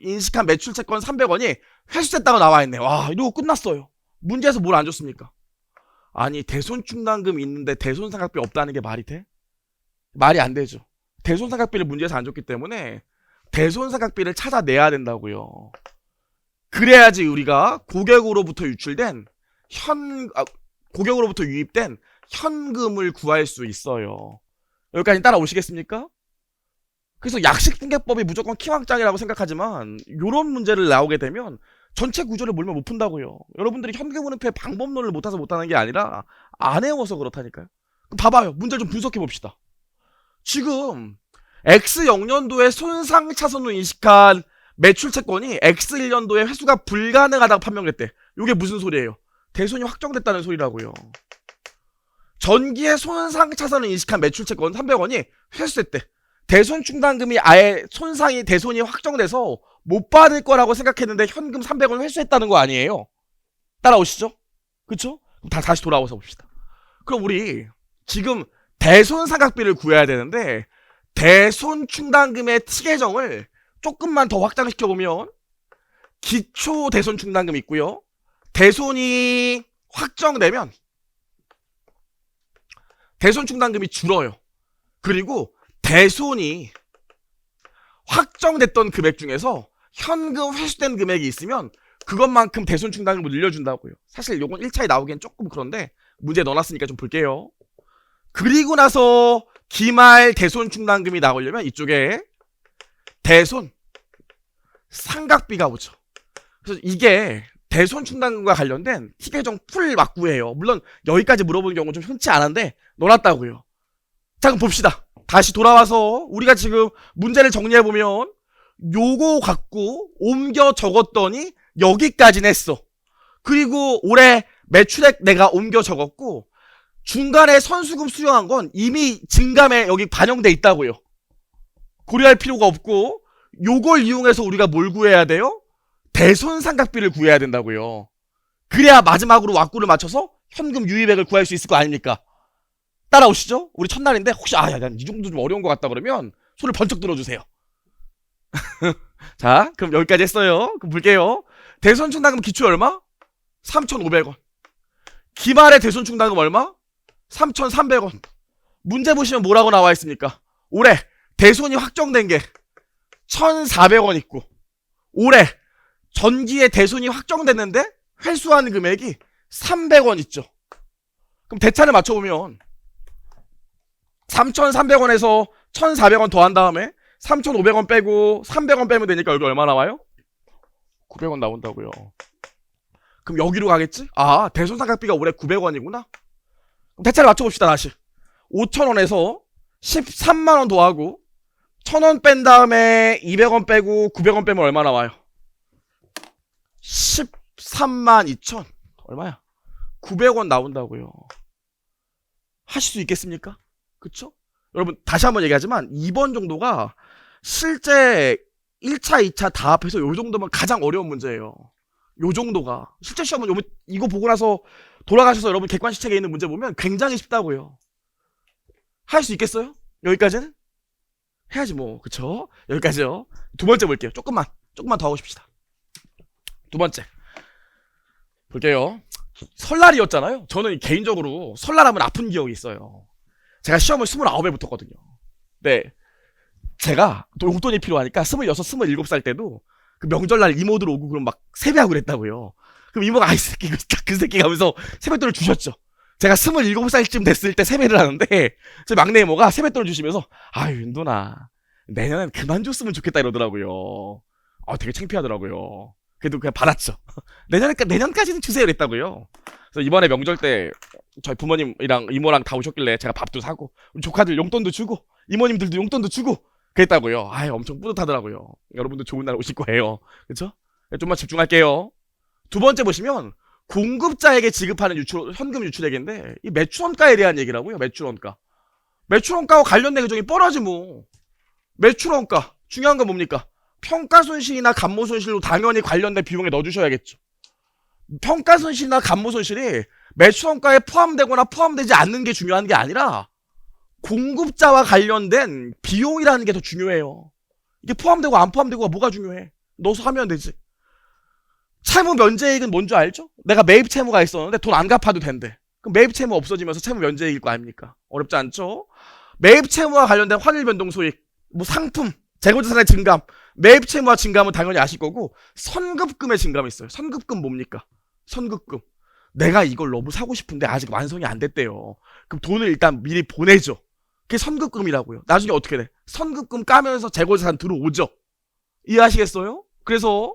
인식한 매출채권 300원이 회수됐다고 나와있네. 와, 이러고 끝났어요. 문제에서 뭘 안 줬습니까? 아니, 대손충당금 있는데 대손상각비 없다는 게 말이 돼? 말이 안 되죠. 대손상각비를 문제에서 안 줬기 때문에 대손상각비를 찾아내야 된다고요. 그래야지 우리가 고객으로부터 고객으로부터 유입된 현금을 구할 수 있어요. 여기까지 따라오시겠습니까? 그래서 약식분계법이 무조건 키왕짱이라고 생각하지만 요런 문제를 나오게 되면 전체 구조를 몰면 못 푼다고요. 여러분들이 현금 흐름표의 방법론을 못해서 못하는 게 아니라 안 해워서 그렇다니까요. 그럼 봐봐요. 문제를 좀 분석해 봅시다. 지금 X0년도에 손상차손으로 인식한 매출채권이 X1년도에 회수가 불가능하다고 판명됐대. 이게 무슨 소리예요? 대손이 확정됐다는 소리라고요. 전기에 손상차손을 인식한 매출채권 300원이 회수됐대. 대손충당금이 아예 대손이 확정돼서 못 받을 거라고 생각했는데 현금 300원 회수했다는 거 아니에요? 따라오시죠? 그쵸? 그럼 다시 돌아와서 봅시다. 그럼 우리 지금 대손상각비를 구해야 되는데 대손충당금의 T계정을 조금만 더 확장시켜보면 기초 대손충당금이 있고요. 대손이 확정되면 대손충당금이 줄어요. 그리고 대손이 확정됐던 금액 중에서 현금 회수된 금액이 있으면 그것만큼 대손충당금을 늘려준다고요. 사실 요건 1차에 나오기엔 조금 그런데 문제 넣어놨으니까 좀 볼게요. 그리고 나서 기말 대손충당금이 나오려면 이쪽에 대손 상각비가 오죠. 그래서 이게 대손충당금과 관련된 T계정 풀 맞구예요. 물론 여기까지 물어보는 경우는 좀 흔치 않은데 넣어놨다고요. 자, 그럼 봅시다. 다시 돌아와서 우리가 지금 문제를 정리해보면 요거 갖고 옮겨 적었더니 여기까지는 했어. 그리고 올해 매출액 내가 옮겨 적었고 중간에 선수금 수령한 건 이미 증감에 여기 반영돼 있다고요. 고려할 필요가 없고 요걸 이용해서 우리가 뭘 구해야 돼요? 대손상각비를 구해야 된다고요. 그래야 마지막으로 왁구를 맞춰서 현금 유입액을 구할 수 있을 거 아닙니까? 따라오시죠? 우리 첫날인데 혹시 이 정도 좀 어려운 것 같다 그러면 손을 번쩍 들어주세요. 자, 그럼 여기까지 했어요. 그럼 볼게요. 대손충당금 기초 얼마? 3,500원. 기말의 대손충당금 얼마? 3,300원. 문제 보시면 뭐라고 나와 있습니까? 올해 대손이 확정된 게 1,400원 있고 올해 전기의 대손이 확정됐는데 회수하는 금액이 300원 있죠. 그럼 대차를 맞춰보면 3,300원에서 1,400원 더한 다음에 3,500원 빼고 300원 빼면 되니까 여기 얼마 나와요? 900원 나온다고요. 그럼 여기로 가겠지? 대손상각비가 올해 900원이구나. 그럼 대차를 맞춰봅시다. 다시 5,000원에서 13만원 더하고 1,000원 뺀 다음에 200원 빼고 900원 빼면 얼마 나와요? 13만 2천. 얼마야? 900원 나온다고요. 하실 수 있겠습니까? 그쵸? 여러분 다시 한번 얘기하지만 2번 정도가 실제 1차, 2차 다 합해서 요 정도면 가장 어려운 문제예요. 요 정도가. 실제 시험은 이거 보고 나서 돌아가셔서 여러분 객관식책에 있는 문제 보면 굉장히 쉽다고요. 할 수 있겠어요? 여기까지는? 해야지 뭐. 그쵸? 여기까지요. 두 번째 볼게요. 조금만 더 하고 싶시다. 두 번째 볼게요. 설날이었잖아요. 저는 개인적으로 설날하면 아픈 기억이 있어요. 제가 시험을 29에 붙었거든요. 네. 제가 또 용돈이 필요하니까 26, 27살 때도 그 명절날 이모들 오고 그럼 막 세배하고 그랬다고요. 그럼 이모가 이 새끼 그 새끼 하면서 세뱃돈을 주셨죠. 제가 27살쯤 됐을 때 세배를 하는데 제 막내 이모가 세뱃돈을 주시면서 윤돈아 내년엔 그만 줬으면 좋겠다 이러더라고요. 되게 창피하더라고요. 그래도 그냥 받았죠. 내년까지는 주세요 이랬다고요. 그래서 이번에 명절 때 저희 부모님이랑 이모랑 다 오셨길래 제가 밥도 사고 조카들 용돈도 주고 이모님들도 용돈도 주고 그랬다고요. 엄청 뿌듯하더라고요. 여러분도 좋은 날 오실 거예요. 그쵸? 좀만 집중할게요. 두 번째 보시면 공급자에게 지급하는 현금 유출액인데 이 매출원가에 대한 얘기라고요. 매출원가. 매출원가와 관련된 규정이 뻔하지 뭐. 매출원가. 중요한 건 뭡니까? 평가손실이나 감모손실로 당연히 관련된 비용에 넣어주셔야겠죠. 평가손실이나 감모손실이 매출원가에 포함되거나 포함되지 않는 게 중요한 게 아니라 공급자와 관련된 비용이라는 게 더 중요해요. 이게 포함되고 안 포함되고가 뭐가 중요해? 넣어서 하면 되지. 채무 면제액은 뭔지 알죠? 내가 매입 채무가 있었는데 돈 안 갚아도 된대. 그럼 매입 채무 없어지면서 채무 면제액일 거 아닙니까? 어렵지 않죠? 매입 채무와 관련된 환율 변동 소익, 뭐 상품, 재고자산의 증감, 매입 채무와 증감은 당연히 아실 거고, 선급금의 증감이 있어요. 선급금 뭡니까? 선급금. 내가 이걸 너무 사고 싶은데 아직 완성이 안 됐대요. 그럼 돈을 일단 미리 보내죠. 그게 선급금이라고요. 나중에 어떻게 돼? 선급금 까면서 재고자산 들어오죠. 이해하시겠어요? 그래서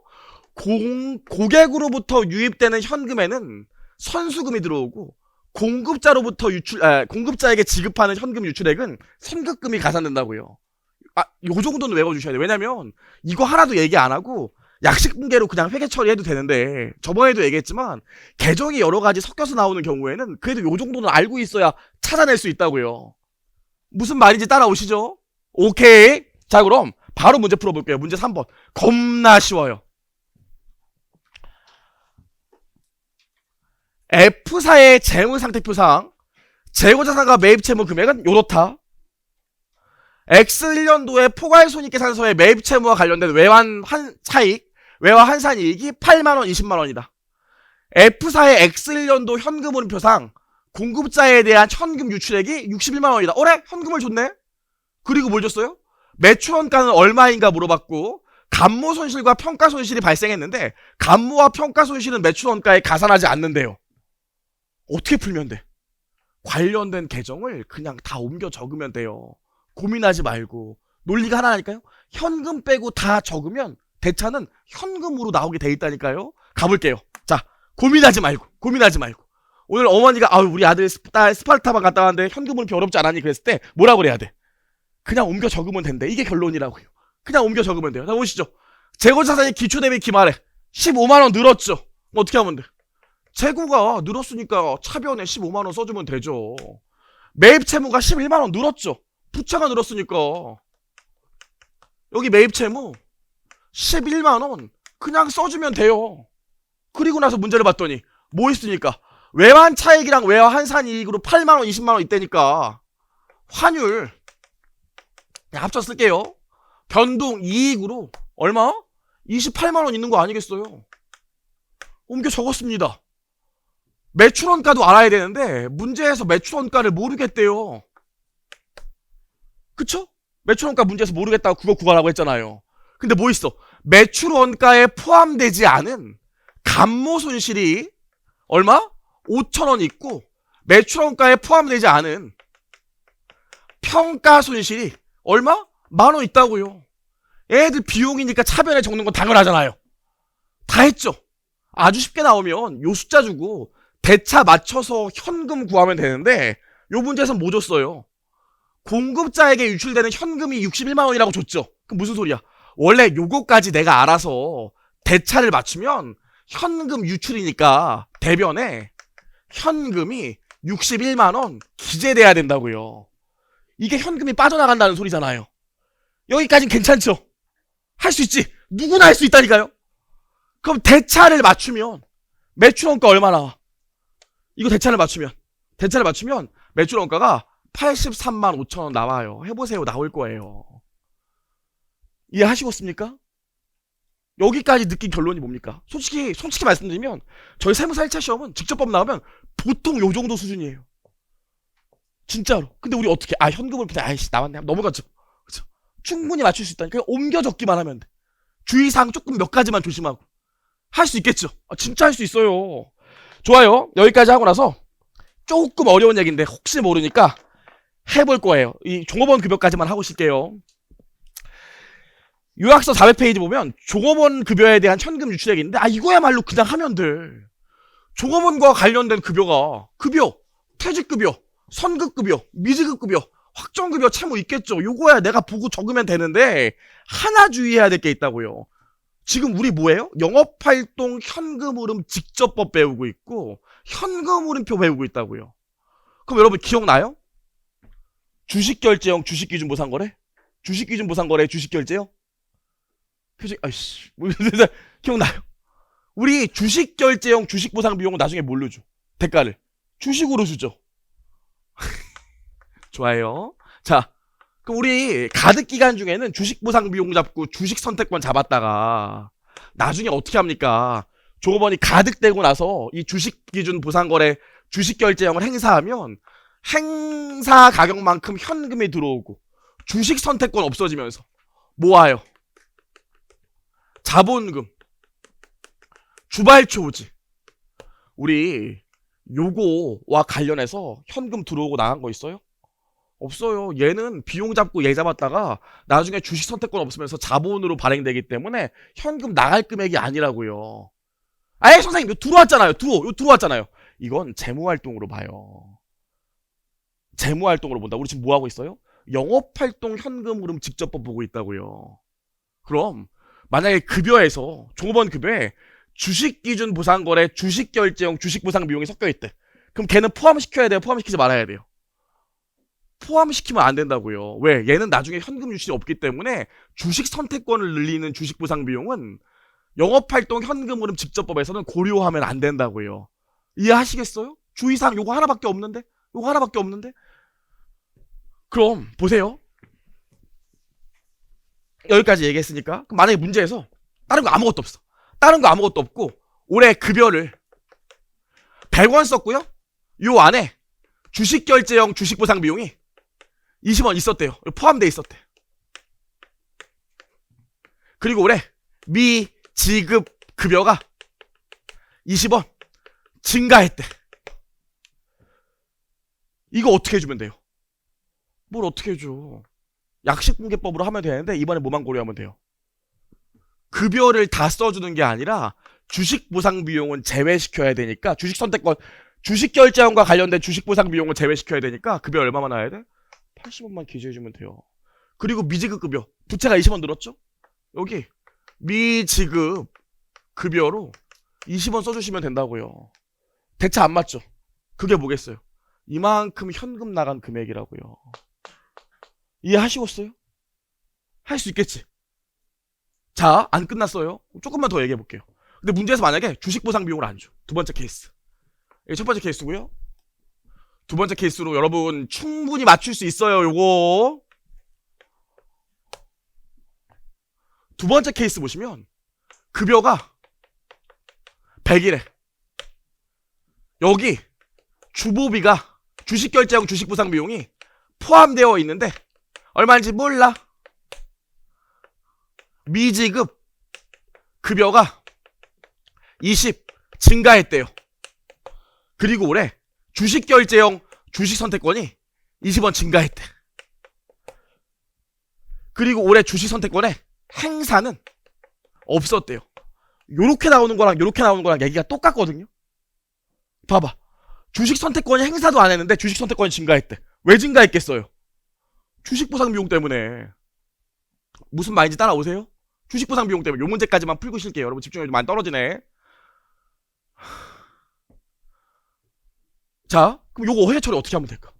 고객으로부터 유입되는 현금에는 선수금이 들어오고 공급자에게 지급하는 현금 유출액은 선급금이 가산된다고요. 요 정도는 외워주셔야 돼요. 왜냐면 이거 하나도 얘기 안 하고 약식분계로 그냥 회계 처리해도 되는데 저번에도 얘기했지만 계정이 여러 가지 섞여서 나오는 경우에는 그래도 요 정도는 알고 있어야 찾아낼 수 있다고요. 무슨 말인지 따라오시죠? 오케이. 자, 그럼 바로 문제 풀어볼게요. 문제 3번. 겁나 쉬워요. F사의 재무상태표상 재고자산과 매입채무 금액은 요렇다. X1년도에 포괄손익계산서의 매입채무와 관련된 외환 한산이익이 8만원, 20만원이다. F사의 X1년도 현금흐름표상 공급자에 대한 현금 유출액이 61만원이다. 어래? 현금을 줬네? 그리고 뭘 줬어요? 매출원가는 얼마인가 물어봤고 감모손실과 평가손실이 발생했는데 감모와 평가손실은 매출원가에 가산하지 않는데요. 어떻게 풀면 돼? 관련된 계정을 그냥 다 옮겨 적으면 돼요. 고민하지 말고. 논리가 하나니까요. 현금 빼고 다 적으면 대차는 현금으로 나오게 돼 있다니까요. 가볼게요. 자, 고민하지 말고. 오늘 어머니가 우리 아들 딸 스파르타만 갔다 왔는데 현금흐름표 어렵지 않았니? 그랬을 때 뭐라고 그래야 돼? 그냥 옮겨 적으면 된대. 이게 결론이라고요. 그냥 옮겨 적으면 돼요. 자, 보시죠. 재고자산이 기초대비 기말에 15만원 늘었죠. 어떻게 하면 돼? 재고가 늘었으니까 차변에 15만원 써주면 되죠. 매입채무가 11만원 늘었죠. 부채가 늘었으니까 여기 매입채무 11만원 그냥 써주면 돼요. 그리고 나서 문제를 봤더니 뭐 있으니까 외환차익이랑 외환한산이익으로 8만원 20만원 있다니까 환율 합쳐 쓸게요. 변동이익으로 얼마? 28만원 있는 거 아니겠어요? 옮겨 적었습니다. 매출원가도 알아야 되는데 문제에서 매출원가를 모르겠대요. 그쵸? 매출원가 문제에서 모르겠다고 그거 구하라고 했잖아요. 근데 뭐 있어? 매출원가에 포함되지 않은 감모손실이 얼마? 5천원 있고 매출원가에 포함되지 않은 평가손실이 얼마? 만원 있다고요. 애들 비용이니까 차변에 적는 건 당연하잖아요. 다 했죠? 아주 쉽게 나오면 요 숫자 주고 대차 맞춰서 현금 구하면 되는데 요 문제에서 뭐 줬어요? 공급자에게 유출되는 현금이 61만원이라고 줬죠. 그럼 무슨 소리야? 원래 요거까지 내가 알아서 대차를 맞추면 현금 유출이니까 대변에 현금이 61만원 기재돼야 된다고요. 이게 현금이 빠져나간다는 소리잖아요. 여기까진 괜찮죠? 할 수 있지. 누구나 할 수 있다니까요. 그럼 대차를 맞추면 매출원가 얼마 나와? 이거 대차를 맞추면 매출원가가 83만 5천원 나와요. 해보세요. 나올 거예요. 이해하시겠습니까? 여기까지 느낀 결론이 뭡니까? 솔직히 말씀드리면 저희 세무사 1차 시험은 직접법 나오면 보통 요 정도 수준이에요. 진짜로. 근데 우리 어떻게 현금을 아이씨 나왔네 넘어갔죠. 그쵸? 충분히 맞출 수 있다니까. 옮겨 적기만 하면 돼. 주의사항 조금 몇 가지만 조심하고 할 수 있겠죠. 진짜 할 수 있어요. 좋아요. 여기까지 하고 나서 조금 어려운 얘기인데 혹시 모르니까 해볼 거예요. 이 종업원 급여까지만 하고 쉴게요. 요약서 400페이지 보면 종업원 급여에 대한 현금 유출액인데 이거야말로 그냥 하면 돼. 종업원과 관련된 급여, 퇴직급여, 선급급여, 미지급급여, 확정급여 채무 있겠죠. 요거야 내가 보고 적으면 되는데 하나 주의해야 될 게 있다고요. 지금 우리 뭐예요? 영업활동 현금흐름 직접법 배우고 있고 현금흐름표 배우고 있다고요. 그럼 여러분 기억나요? 주식결제형 주식기준보상거래? 주식기준보상거래 주식결제요? 표정 아이씨 기억나요? 우리 주식결제형 주식보상비용은 나중에 뭘로 줘? 대가를 주식으로 주죠. 좋아요. 자, 그럼 우리 가득 기간 중에는 주식 보상 비용 잡고 주식 선택권 잡았다가 나중에 어떻게 합니까? 종업원이 가득되고 나서 이 주식 기준 보상 거래 주식 결제형을 행사하면 행사 가격만큼 현금이 들어오고 주식 선택권 없어지면서 모아요. 자본금, 주발초지. 우리 요거와 관련해서 현금 들어오고 나간 거 있어요? 없어요. 얘는 비용 잡고 얘 잡았다가 나중에 주식 선택권 없으면서 자본으로 발행되기 때문에 현금 나갈 금액이 아니라고요. 아예 선생님 이거 들어왔잖아요. 이거 들어왔잖아요. 이건 재무활동으로 봐요. 재무활동으로 본다. 우리 지금 뭐하고 있어요? 영업활동 현금 흐름 직접법 보고 있다고요. 그럼 만약에 급여에서 종업원 급여에 주식기준 보상거래 주식결제형 주식보상 비용이 섞여있대. 그럼 걔는 포함시켜야 돼요? 포함시키지 말아야 돼요? 포함시키면 안 된다고요. 왜? 얘는 나중에 현금 유출이 없기 때문에 주식 선택권을 늘리는 주식 보상 비용은 영업활동 현금 흐름 직접법에서는 고려하면 안 된다고요. 이해하시겠어요? 주의사항 요거 하나밖에 없는데? 요거 하나밖에 없는데? 그럼 보세요. 여기까지 얘기했으니까 그럼 만약에 문제에서 다른 거 아무것도 없어. 다른 거 아무것도 없고 올해 급여를 100원 썼고요. 요 안에 주식결제형 주식보상 비용이 20원 있었대요. 포함되어 있었대. 그리고 올해 미지급 급여가 20원 증가했대. 이거 어떻게 해주면 돼요? 뭘 어떻게 해줘? 약식분계법으로 하면 되는데 이번에 뭐만 고려하면 돼요? 급여를 다 써주는 게 아니라 주식 보상 비용은 제외시켜야 되니까 주식 선택권 주식 결제원과 관련된 주식 보상 비용을 제외시켜야 되니까 급여 얼마만 나와야 돼? 80원만 기재해주면 돼요. 그리고 미지급 급여 부채가 20원 늘었죠? 여기 미지급 급여로 20원 써주시면 된다고요. 대체 안 맞죠? 그게 뭐겠어요? 이만큼 현금 나간 금액이라고요. 이해하시겠어요? 할 수 있겠지? 자, 안 끝났어요. 조금만 더 얘기해 볼게요. 근데 문제에서 만약에 주식 보상 비용을 안 줘. 두 번째 케이스. 이게 첫 번째 케이스고요. 두 번째 케이스로 여러분 충분히 맞출 수 있어요. 요거. 두 번째 케이스 보시면 급여가 100이래. 여기 주보비가 주식결제형 주식보상 비용이 포함되어 있는데 얼마인지 몰라. 미지급 급여가 20 증가했대요. 그리고 올해 주식결제형 주식선택권이 20원 증가했대. 그리고 올해 주식선택권에 행사는 없었대요. 요렇게 나오는 거랑 요렇게 나오는 거랑 얘기가 똑같거든요. 봐봐. 주식선택권이 행사도 안 했는데 주식선택권이 증가했대. 왜 증가했겠어요? 주식보상 비용 때문에. 무슨 말인지 따라오세요? 주식보상 비용 때문에. 요 문제까지만 풀고 쉴게요. 여러분 집중력이 좀 많이 떨어지네. 자, 그럼 요거 회계 처리 어떻게 하면 될까?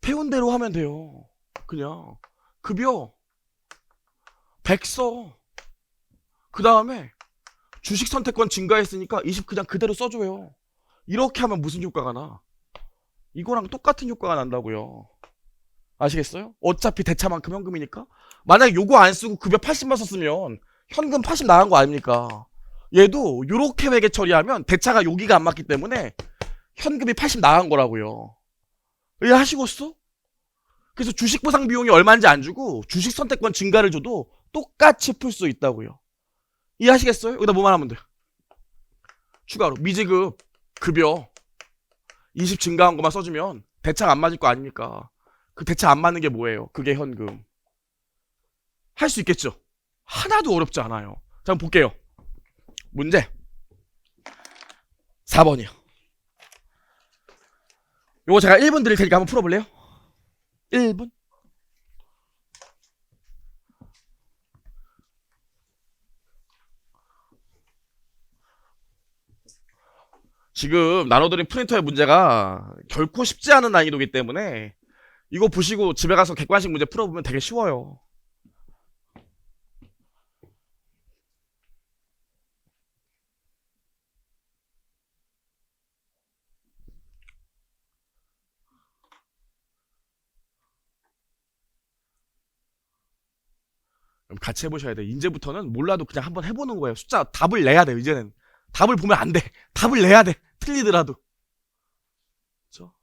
배운 대로 하면 돼요. 그냥 급여 100 써. 그 다음에 주식 선택권 증가했으니까 20 그냥 그대로 써줘요. 이렇게 하면 무슨 효과가 나? 이거랑 똑같은 효과가 난다고요. 아시겠어요? 어차피 대차만큼 현금이니까. 만약에 요거 안 쓰고 급여 80만 썼으면 현금 80 나간 거 아닙니까? 얘도 요렇게 회계 처리하면 대차가 여기가 안 맞기 때문에 현금이 80 나간 거라고요. 이해하시겠어? 그래서 주식 보상 비용이 얼마인지 안 주고 주식 선택권 증가를 줘도 똑같이 풀 수 있다고요. 이해하시겠어요? 여기다 뭐만 하면 돼? 추가로 미지급 급여 20 증가한 것만 써주면 대차가 안 맞을 거 아닙니까? 그 대차 안 맞는 게 뭐예요? 그게 현금. 할 수 있겠죠? 하나도 어렵지 않아요. 자, 한번 볼게요. 문제 4번이요. 요거 제가 1분 드릴 테니까 한번 풀어볼래요? 1분? 지금 나눠드린 프린터의 문제가 결코 쉽지 않은 난이도이기 때문에 이거 보시고 집에 가서 객관식 문제 풀어보면 되게 쉬워요. 그럼 같이 해보셔야 돼. 이제부터는 몰라도 그냥 한번 해보는 거예요. 숫자 답을 내야 돼. 이제는 답을 보면 안 돼. 답을 내야 돼. 틀리더라도. 그렇죠?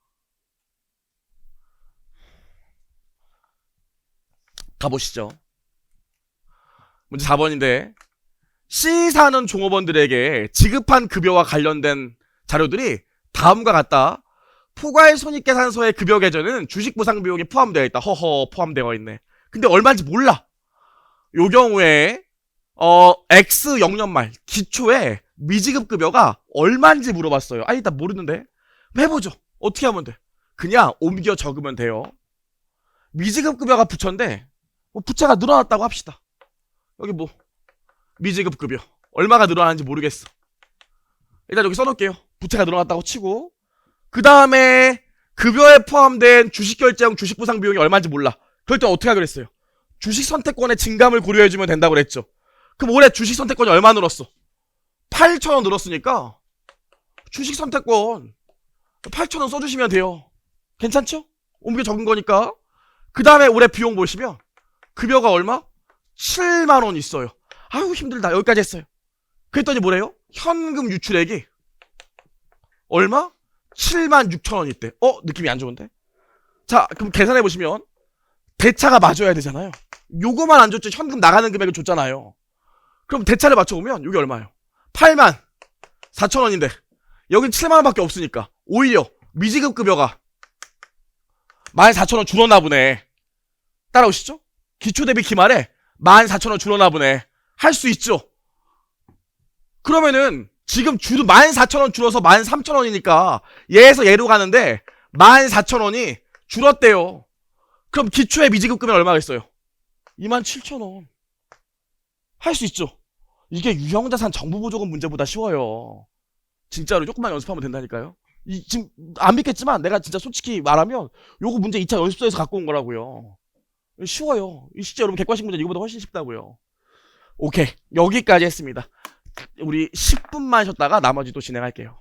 가보시죠. 문제 4번인데 C사는 종업원들에게 지급한 급여와 관련된 자료들이 다음과 같다. 포괄 손익계산서의 급여 계좌는 주식 보상 비용이 포함되어 있다. 허허, 포함되어 있네. 근데 얼마인지 몰라. 요 경우에 X 영년말 기초에 미지급 급여가 얼마인지 물어봤어요. 아, 일단 모르는데 해보죠. 어떻게 하면 돼? 그냥 옮겨 적으면 돼요. 미지급 급여가 부채인데 뭐 부채가 늘어났다고 합시다. 여기 뭐 미지급 급여 얼마가 늘어나는지 모르겠어. 일단 여기 써놓을게요. 부채가 늘어났다고 치고 그 다음에 급여에 포함된 주식결제형 주식보상 비용이 얼마인지 몰라. 그럴 때 어떻게 하기로 했어요? 주식 선택권의 증감을 고려해주면 된다고 그랬죠. 그럼 올해 주식 선택권이 얼마 늘었어? 8,000원 늘었으니까 주식 선택권 8,000원 써주시면 돼요. 괜찮죠? 옮겨 적은 거니까. 그 다음에 올해 비용 보시면 급여가 얼마? 7만원 있어요. 아유 힘들다. 여기까지 했어요. 그랬더니 뭐래요? 현금 유출액이 얼마? 76,000원 있대. 느낌이 안 좋은데? 자, 그럼 계산해보시면 대차가 맞아야 되잖아요. 요거만 안 줬지 현금 나가는 금액을 줬잖아요. 그럼 대차를 맞춰보면 이게 얼마예요? 84,000원인데 여긴 7만원밖에 없으니까 오히려 미지급 급여가 14,000원 줄었나 보네. 따라오시죠? 기초 대비 기말에 14,000원 줄었나 보네. 할 수 있죠? 그러면은 지금 14,000원 줄어서 13,000원이니까 얘에서 얘로 가는데 14,000원이 줄었대요. 그럼 기초의 미지급 금액은 얼마겠어요? 27,000원. 할 수 있죠? 이게 유형자산 정부보조금 문제보다 쉬워요. 진짜로 조금만 연습하면 된다니까요. 지금 안 믿겠지만 내가 진짜 솔직히 말하면 요거 문제 2차 연습소에서 갖고 온 거라고요. 쉬워요. 실제 여러분 객관식 문제 이거보다 훨씬 쉽다고요. 오케이, 여기까지 했습니다. 우리 10분만 쉬었다가 나머지 또 진행할게요.